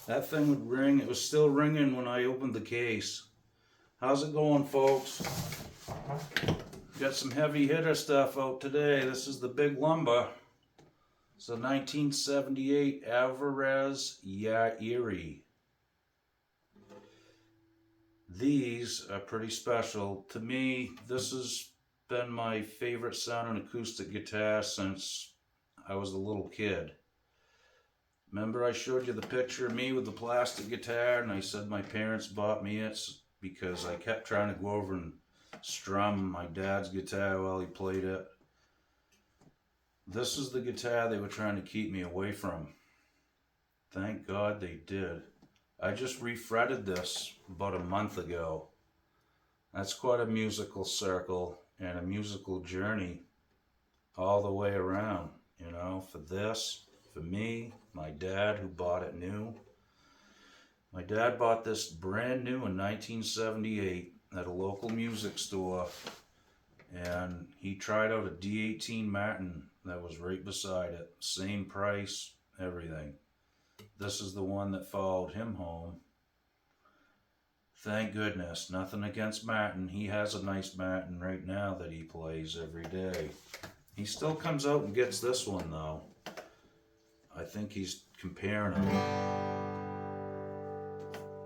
That thing would ring. It was still ringing when I opened the case. How's it going, folks? Got some heavy hitter stuff out today. This is the big lumber. It's a 1978 Alvarez Yairi. These are pretty special. To me, this has been my favorite sounding acoustic guitar since I was a little kid. Remember I showed you the picture of me with the plastic guitar and I said my parents bought me it because I kept trying to go over and strum my dad's guitar while he played it. This is the guitar they were trying to keep me away from. Thank God they did. I just refretted this about a month ago. That's quite a musical circle and a musical journey all the way around, for this, for me, my dad who bought it new. My dad bought this brand new in 1978 at a local music store, and he tried out a D18 Martin that was right beside it. Same price, everything. This is the one that followed him home. Thank goodness. Nothing against Martin. He has a nice Martin right now that he plays every day. He still comes out and gets this one though. I think he's comparing them.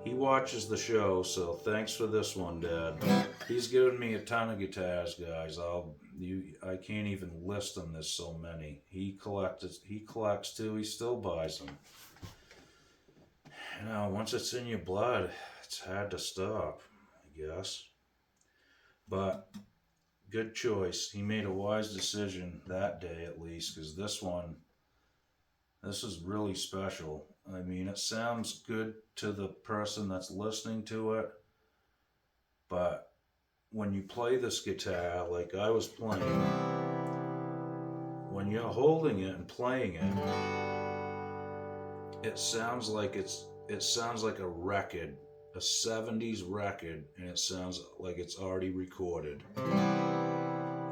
He watches the show, so thanks for this one, Dad. He's given me a ton of guitars, guys. I can't even list them. There's so many. He collects too. He still buys them. Once it's in your blood, it's hard to stop, I guess. But good choice. He made a wise decision that day, at least, because this is really special. I mean, it sounds good to the person that's listening to it, but when you play this guitar like I was playing, when you're holding it and playing it, it sounds like a record, a 70s record, and it sounds like it's already recorded.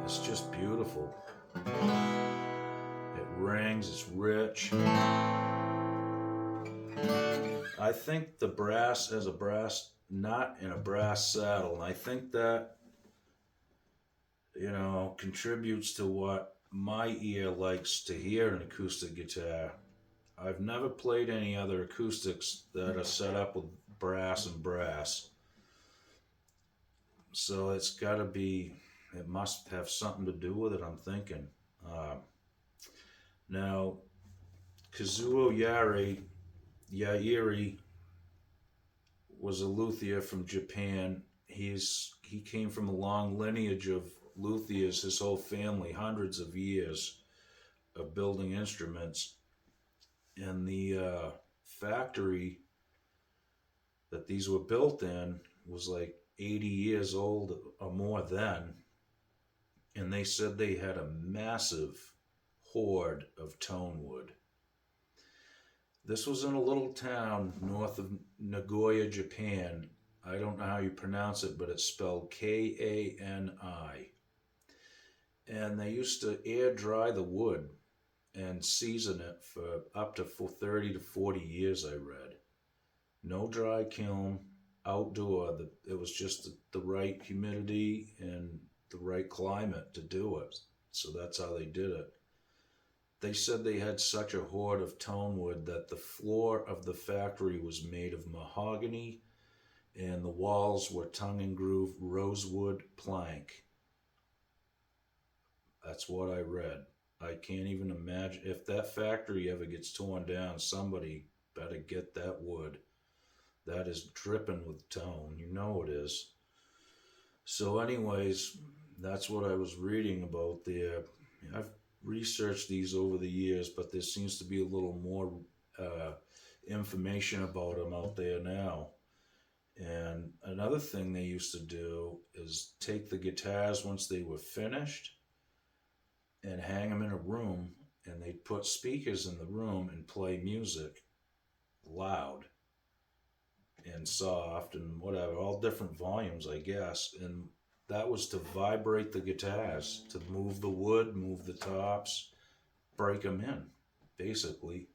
It's just beautiful. It rings, it's rich. I think the brass has a brass nut and a brass saddle, and I think that, contributes to what my ear likes to hear in acoustic guitar. I've never played any other acoustics that are set up with brass and brass. So it must have something to do with it, I'm thinking. Now, Kazuo Yairi was a luthier from Japan. He came from a long lineage of luthiers, his whole family, hundreds of years of building instruments. And the factory that these were built in was like 80 years old or more then. And they said they had a massive hoard of tone wood. This was in a little town north of Nagoya, Japan. I don't know how you pronounce it, but it's spelled Kani. And they used to air dry the wood and season it for up to 30 to 40 years, I read. No dry kiln, outdoor. It was just the right humidity and the right climate to do it. So that's how they did it. They said they had such a hoard of tone wood that the floor of the factory was made of mahogany and the walls were tongue and groove rosewood plank. That's what I read. I can't even imagine. If that factory ever gets torn down, somebody better get that wood. That is dripping with tone. You know it is. So anyways, that's what I was reading about there. I've researched these over the years, but there seems to be a little more information about them out there now. And another thing they used to do is take the guitars once they were finished and hang them in a room, and they'd put speakers in the room and play music loud and soft and whatever, all different volumes, I guess. And that was to vibrate the guitars, to move the wood, move the tops, break them in, basically.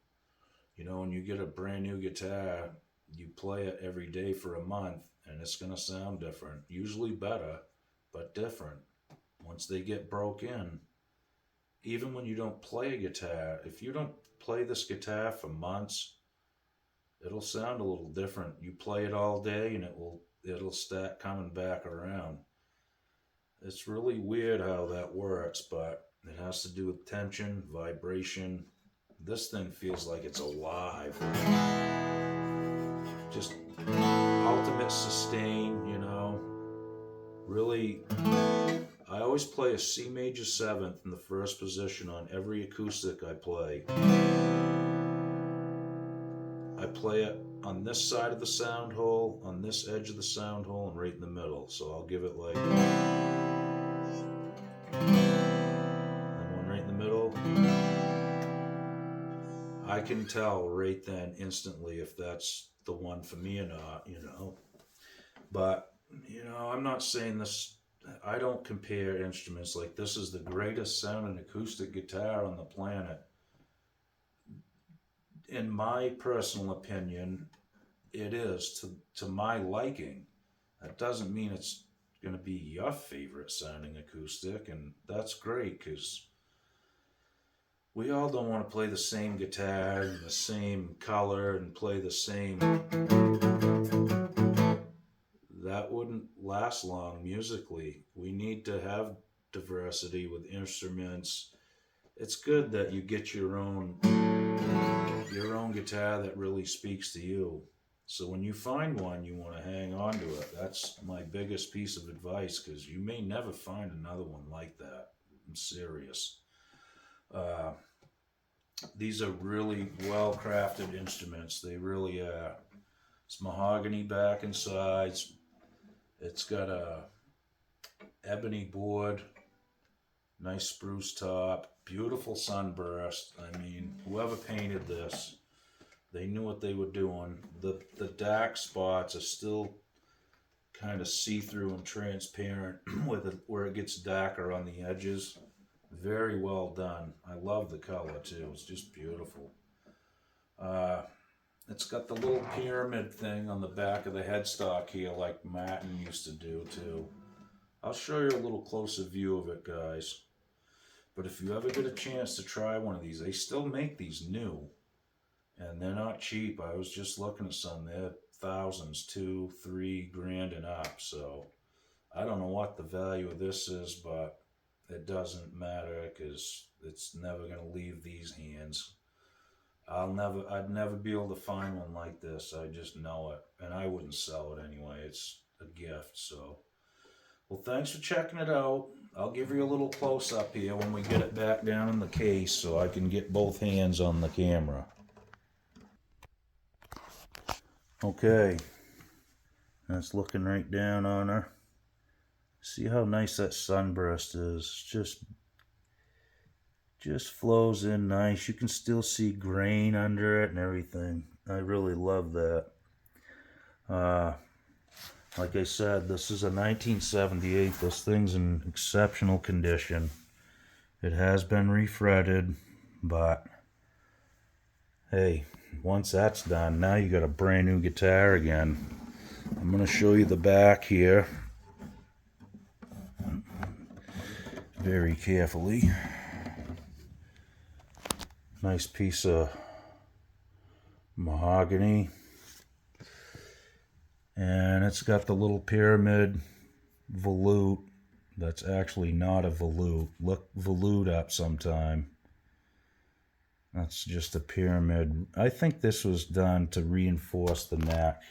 You know, when you get a brand new guitar, you play it every day for a month and it's going to sound different. Usually better, but different. Once they get broke in, even when you don't play a guitar, if you don't play this guitar for months, it'll sound a little different. You play it all day and it'll start coming back around. It's really weird how that works, but it has to do with tension, vibration. This thing feels like it's alive. Just ultimate sustain, you know. Really, I always play a C major 7th in the first position on every acoustic I play. I play it on this side of the sound hole, on this edge of the sound hole, and right in the middle. So I'll give it like, and one right in the middle. I can tell right then instantly if that's the one for me or not, you know. But, you know, I'm not saying this, I don't compare instruments like this is the greatest sounding acoustic guitar on the planet. In my personal opinion, it is to my liking. That doesn't mean it's going to be your favorite sounding acoustic, and that's great because we all don't want to play the same guitar and the same color and play the same. That wouldn't last long musically. We need to have diversity with instruments. It's good that you get your own guitar that really speaks to you. So when you find one, you want to hang on to it. That's my biggest piece of advice because you may never find another one like that. I'm serious. These are really well crafted instruments. They really are. It's mahogany back and sides. It's got a ebony board, nice spruce top, beautiful sunburst. I mean, whoever painted this, they knew what they were doing. The dark spots are still kind of see-through and transparent where it gets darker on the edges. Very well done. I love the color too. It's just beautiful. It's got the little pyramid thing on the back of the headstock here like Martin used to do too. I'll show you a little closer view of it, guys. But if you ever get a chance to try one of these, they still make these new. And they're not cheap. I was just looking at some. They're thousands, $2,000-$3,000 and up. So I don't know what the value of this is, but it doesn't matter because it's never going to leave these hands. I'd never be able to find one like this. I just know it. And I wouldn't sell it anyway. It's a gift. So, well, thanks for checking it out. I'll give you a little close up here when we get it back down in the case so I can get both hands on the camera. Okay, that's looking right down on her. See how nice that sunburst is. Just flows in nice. You can still see grain under it and everything. I really love that. Like I said, this is a 1978. This thing's in exceptional condition. It has been refretted, but hey, once that's done, now you got a brand new guitar again. I'm going to show you the back here very carefully. Nice piece of mahogany. And it's got the little pyramid volute. That's actually not a volute. Look volute up sometime. That's just a pyramid. I think this was done to reinforce the neck,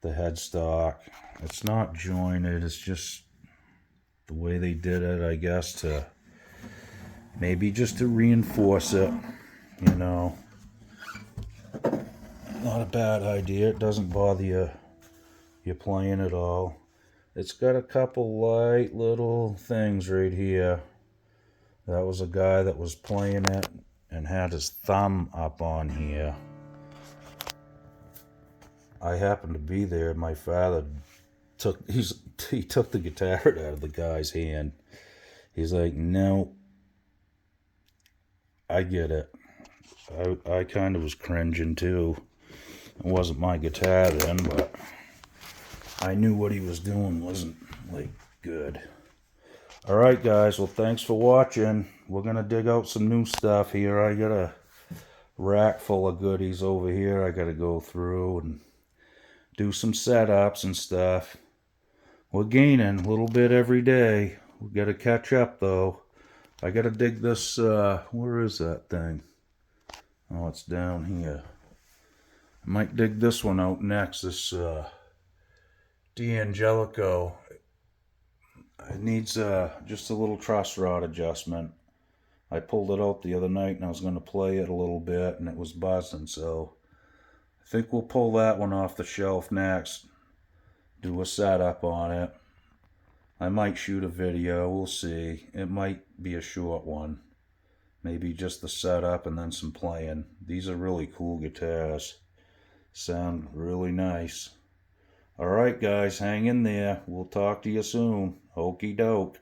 the headstock. It's not jointed. It's just the way they did it, I guess, to maybe just to reinforce it, you know. Not a bad idea. It doesn't bother you playing at all. It's got a couple light little things right here. That was a guy that was playing it and had his thumb up on here. I happened to be there. My father took the guitar out of the guy's hand. He's like, no, I get it. I kind of was cringing too. It wasn't my guitar then, but I knew what he was doing wasn't, like, good. Alright guys, well thanks for watching. We're gonna dig out some new stuff here. I got a rack full of goodies over here I gotta go through and do some setups and stuff. We're gaining a little bit every day. We gotta catch up though. I gotta dig this, where is that thing? Oh, it's down here. I might dig this one out next, this D'Angelico. It needs just a little truss rod adjustment. I pulled it out the other night and I was going to play it a little bit and it was buzzing, so I think we'll pull that one off the shelf next. Do a setup on it. I might shoot a video, we'll see. It might be a short one. Maybe just the setup and then some playing. These are really cool guitars. Sound really nice. Alright guys, hang in there. We'll talk to you soon. Okey doke.